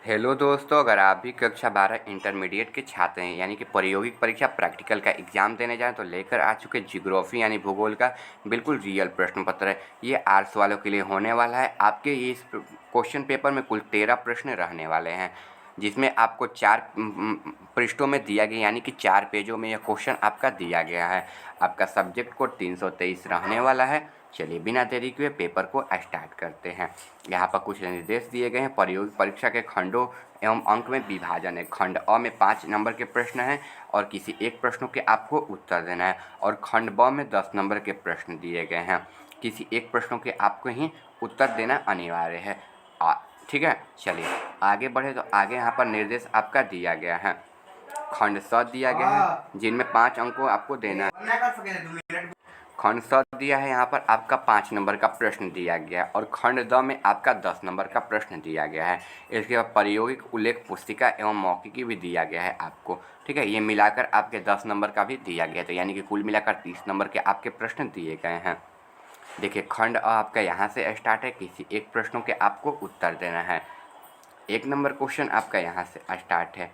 Hello दोस्तों, अगर आप भी कक्षा 12 इंटरमीडिएट के छात्र हैं यानी कि प्रायोगिक परीक्षा प्रैक्टिकल का एग्ज़ाम देने जाएँ तो लेकर आ चुके ज्योग्राफी यानी भूगोल का बिल्कुल रियल प्रश्न पत्र है। ये आर्ट्स वालों के लिए होने वाला है। आपके इस क्वेश्चन पेपर में कुल 13 प्रश्न रहने वाले हैं, जिसमें आपको 4 पृष्ठों में दिया गया यानी कि 4 पेजों में यह क्वेश्चन आपका दिया गया है। आपका सब्जेक्ट कोड 323 रहने वाला है। चलिए बिना देरी किए पेपर को स्टार्ट करते हैं। यहाँ पर कुछ निर्देश दिए गए हैं। प्रायोगिक परीक्षा के खंडों एवं अंक में विभाजन है। खंड अ में 5 नंबर के प्रश्न हैं और किसी एक प्रश्नों के आपको उत्तर देना है, और खंड ब में 10 नंबर के प्रश्न दिए गए हैं। किसी एक प्रश्नों के आपको ही उत्तर देना अनिवार्य है। ठीक है, चलिए आगे बढ़े तो आगे यहाँ पर निर्देश आपका दिया गया है। खंड स दिया गया है जिनमें 5 अंकों आपको देना है। खंड स दिया है, यहाँ पर आपका 5 नंबर का प्रश्न दिया गया है, और खंड द में आपका 10 नंबर का प्रश्न दिया गया है। इसके बाद प्रायोगिक उल्लेख पुस्तिका एवं मौखिकी भी दिया गया है आपको। ठीक है, ये मिलाकर आपके 10 नंबर का भी दिया गया था, यानी कि कुल मिलाकर 30 नंबर के आपके प्रश्न दिए गए हैं। देखिए खंड अ आपका यहाँ से स्टार्ट है। किसी एक प्रश्नों के आपको उत्तर देना है। 1 नंबर क्वेश्चन आपका यहाँ से स्टार्ट है।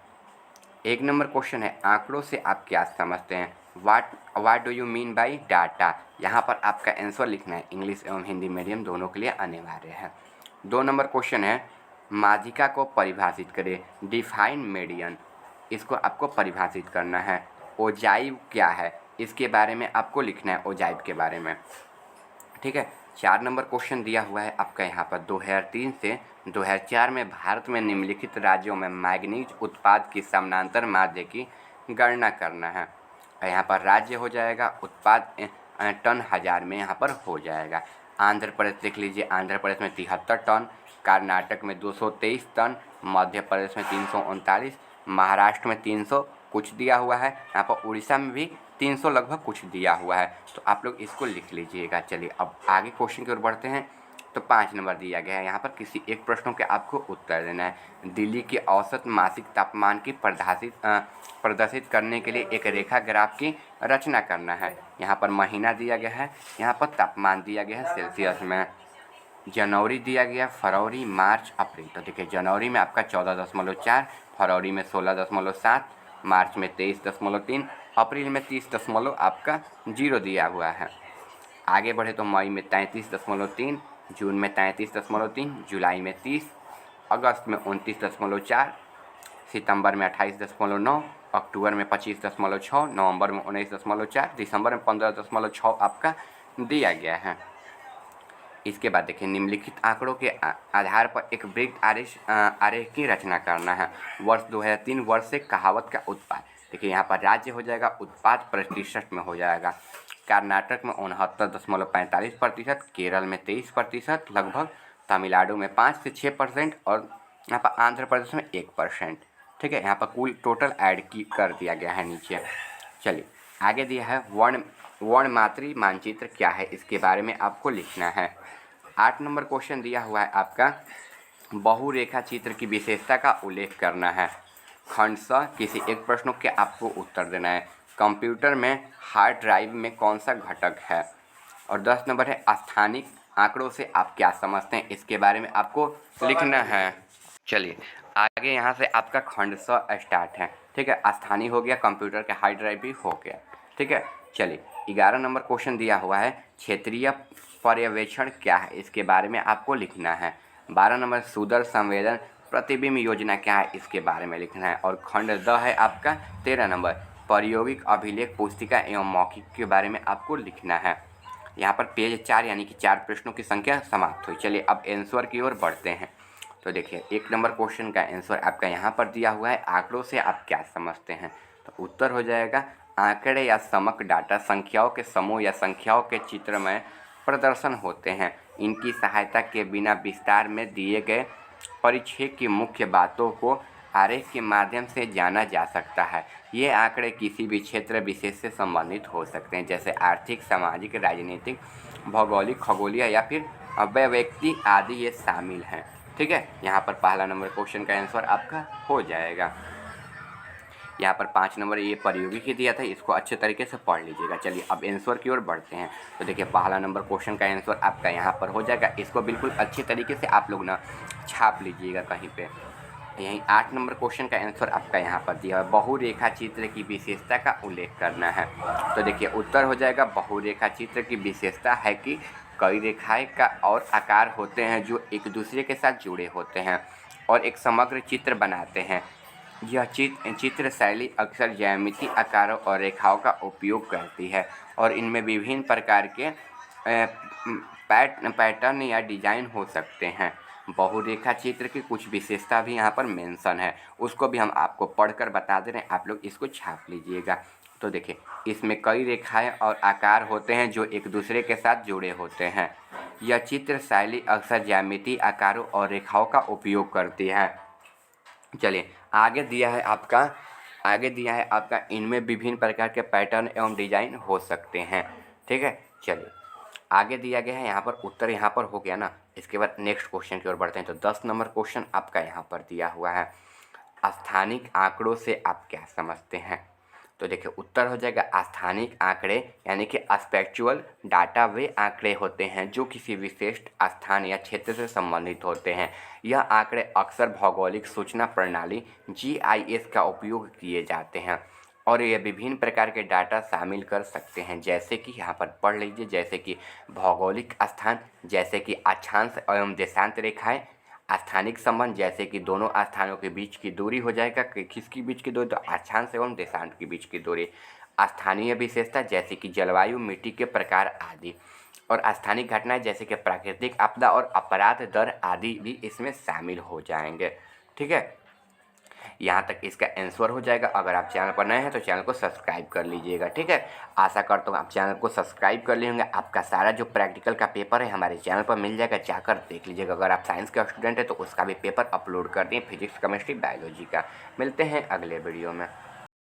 1 नंबर क्वेश्चन है, आंकड़ों से आप क्या समझते हैं? What do you mean by data? यहाँ पर आपका आंसर लिखना है। इंग्लिश एवं हिंदी मीडियम दोनों के लिए अनिवार्य है। 2 नंबर क्वेश्चन है, माध्यिका को परिभाषित करें। डिफाइन मीडियन, इसको आपको परिभाषित करना है। ओजाइव क्या है? इसके बारे में आपको लिखना है, ओजाइव के बारे में। ठीक है, 4 नंबर क्वेश्चन दिया हुआ है आपका यहाँ पर 2003 से 2004 में भारत में निम्नलिखित राज्यों में मैंगनीज उत्पाद की समानांतर माध्य की गणना करना है। यहाँ पर राज्य हो जाएगा, उत्पाद टन हजार में यहाँ पर हो जाएगा। आंध्र प्रदेश देख लीजिए, आंध्र प्रदेश में 73 टन, कर्नाटक में 223 टन, मध्य प्रदेश में 339, महाराष्ट्र में 300 कुछ दिया हुआ है, यहाँ पर उड़ीसा में भी 300 लगभग कुछ दिया हुआ है। तो आप लोग इसको लिख लीजिएगा। चलिए अब आगे क्वेश्चन की ओर बढ़ते हैं। तो 5 नंबर दिया गया है, यहाँ पर किसी एक प्रश्नों के आपको उत्तर देना है। दिल्ली के औसत मासिक तापमान की प्रदर्शित करने के लिए एक रेखा ग्राफ की रचना करना है। यहाँ पर महीना दिया गया है, यहाँ पर तापमान दिया गया है सेल्सियस में। जनवरी दिया गया, फरवरी, मार्च, अप्रैल। तो देखिए जनवरी में आपका 14.4, फरवरी में 16.7, मार्च में 23.3, अप्रैल में 30 आपका 0 दिया हुआ है। आगे बढ़े तो मई में 33.3, जून में 33.3, जुलाई में 30, अगस्त में 29.4, सितंबर में 28.9, अक्टूबर में 25.6, नवंबर में 19.4, दिसंबर में 15.6 आपका दिया गया है। इसके बाद देखिए निम्नलिखित आंकड़ों के आधार पर एक वृत्त आरेख की रचना करना है। वर्ष 2003 वर्ष से कहावत का उत्पाद। देखिए यहाँ पर राज्य हो जाएगा, उत्पाद प्रतिशत में हो जाएगा। कर्नाटक में 69.45%, केरल में 23% लगभग, तमिलनाडु में 5 से 6% और यहाँ पर आंध्र प्रदेश में 1%। ठीक है, यहाँ पर कुल टोटल ऐड की कर दिया गया है नीचे। चलिए आगे दिया है वर्णमात्री मानचित्र क्या है, इसके बारे में आपको लिखना है। 8 नंबर क्वेश्चन दिया हुआ है आपका, बहुरेखा चित्र की विशेषता का उल्लेख करना है। खंड स किसी एक प्रश्नों के आपको उत्तर देना है। कंप्यूटर में हार्ड ड्राइव में कौन सा घटक है। और 10 नंबर है, स्थानिक आंकड़ों से आप क्या समझते हैं, इसके बारे में आपको लिखना है। चलिए आगे यहाँ से आपका खंड स स्टार्ट है। ठीक है, स्थानीय हो गया, कंप्यूटर के हार्ड ड्राइव भी हो गया। ठीक है, चलिए 11 नंबर क्वेश्चन दिया हुआ है, क्षेत्रीय पर्यवेक्षण क्या है, इसके बारे में आपको लिखना है। 12 नंबर सुदूर संवेदन प्रतिबिंब योजना क्या है, इसके बारे में लिखना है। और खंड द है आपका 13 नंबर, प्रायोगिक अभिलेख पुस्तिका एवं मौखिक के बारे में आपको लिखना है। यहाँ पर पेज 4 यानी कि 4 प्रश्नों की संख्या समाप्त हुई। चलिए अब आंसर की ओर बढ़ते हैं। तो देखिए 1 नंबर क्वेश्चन का आंसर आपका यहाँ पर दिया हुआ है, आंकड़ों से आप क्या समझते हैं। तो उत्तर हो जाएगा, आंकड़े या समक डाटा संख्याओं के समूह या संख्याओं के चित्रमय प्रदर्शन होते हैं। इनकी सहायता के बिना विस्तार में दिए गए परिचय की मुख्य बातों को आरेख के माध्यम से जाना जा सकता है। ये आंकड़े किसी भी क्षेत्र विशेष से संबंधित हो सकते हैं, जैसे आर्थिक, सामाजिक, राजनीतिक, भौगोलिक, खगोलीय या फिर व्यक्ति आदि ये शामिल हैं। ठीक है, यहाँ पर पहला नंबर क्वेश्चन का आंसर आपका हो जाएगा। यहाँ पर 5 नंबर ये प्रायोगिक ही दिया था, इसको अच्छे तरीके से पढ़ लीजिएगा। चलिए अब आंसर की ओर बढ़ते हैं। तो देखिए पहला नंबर क्वेश्चन का आंसर आपका यहाँ पर हो जाएगा। इसको बिल्कुल अच्छे तरीके से आप लोग ना छाप लीजिएगा कहीं पे। यही 8 नंबर क्वेश्चन का आंसर आपका यहाँ पर दिया है, बहुरेखा चित्र की विशेषता का उल्लेख करना है। तो देखिए उत्तर हो जाएगा बहुरेखा चित्र की विशेषता है कि कई रेखाएं का और आकार होते हैं जो एक दूसरे के साथ जुड़े होते हैं और एक समग्र चित्र बनाते हैं। यह चित्र शैली अक्सर ज्यामितीय आकारों और रेखाओं का उपयोग करती है और इनमें विभिन्न प्रकार के पैटर्न या डिजाइन हो सकते हैं। बहुरेखा चित्र की कुछ विशेषता भी यहाँ पर मेंशन है, उसको भी हम आपको पढ़कर बता दे रहे हैं, आप लोग इसको छाप लीजिएगा। तो देखिए इसमें कई रेखाएं और आकार होते हैं जो एक दूसरे के साथ जुड़े होते हैं। यह चित्र शैली अक्सर ज्यामितीय आकारों और रेखाओं का उपयोग करती है। चलिए आगे दिया है आपका इनमें विभिन्न प्रकार के पैटर्न एवं डिजाइन हो सकते हैं। ठीक है, चलिए आगे दिया गया है, यहाँ पर उत्तर यहाँ पर हो गया ना। इसके बाद नेक्स्ट क्वेश्चन की ओर बढ़ते हैं। तो 10 नंबर क्वेश्चन आपका यहाँ पर दिया हुआ है, स्थानिक आंकड़ों से आप क्या समझते हैं। तो देखिए उत्तर हो जाएगा स्थानिक आंकड़े यानी कि स्पेक्चुअल डाटा वे आंकड़े होते हैं जो किसी विशिष्ट स्थान या क्षेत्र से संबंधित होते हैं। यह आंकड़े अक्सर भौगोलिक सूचना प्रणाली GIS का उपयोग किए जाते हैं और ये विभिन्न प्रकार के डाटा शामिल कर सकते हैं, जैसे कि यहाँ पर पढ़ लीजिए, जैसे कि भौगोलिक स्थान, जैसे कि अक्षांश एवं देशांत रेखाएं, स्थानिक संबंध जैसे कि दोनों स्थानों के बीच की दूरी हो जाएगा, किसके बीच की दूरी, तो अक्षांश एवं देशांत के बीच की दूरी, स्थानीय विशेषता जैसे कि जलवायु, मिट्टी के प्रकार आदि, और स्थानिक घटनाएं जैसे कि प्राकृतिक आपदा और अपराध दर आदि भी इसमें शामिल हो जाएंगे। ठीक है, यहाँ तक इसका आंसर हो जाएगा। अगर आप चैनल पर नए हैं तो चैनल को सब्सक्राइब कर लीजिएगा। ठीक है, आशा करता हूँ आप चैनल को सब्सक्राइब कर लिए होंगे। आपका सारा जो प्रैक्टिकल का पेपर है हमारे चैनल पर मिल जाएगा, जाकर देख लीजिएगा। अगर आप साइंस के स्टूडेंट हैं तो उसका भी पेपर अपलोड कर दिए, फिजिक्स, केमिस्ट्री, बायोलॉजी का। मिलते हैं अगले वीडियो में।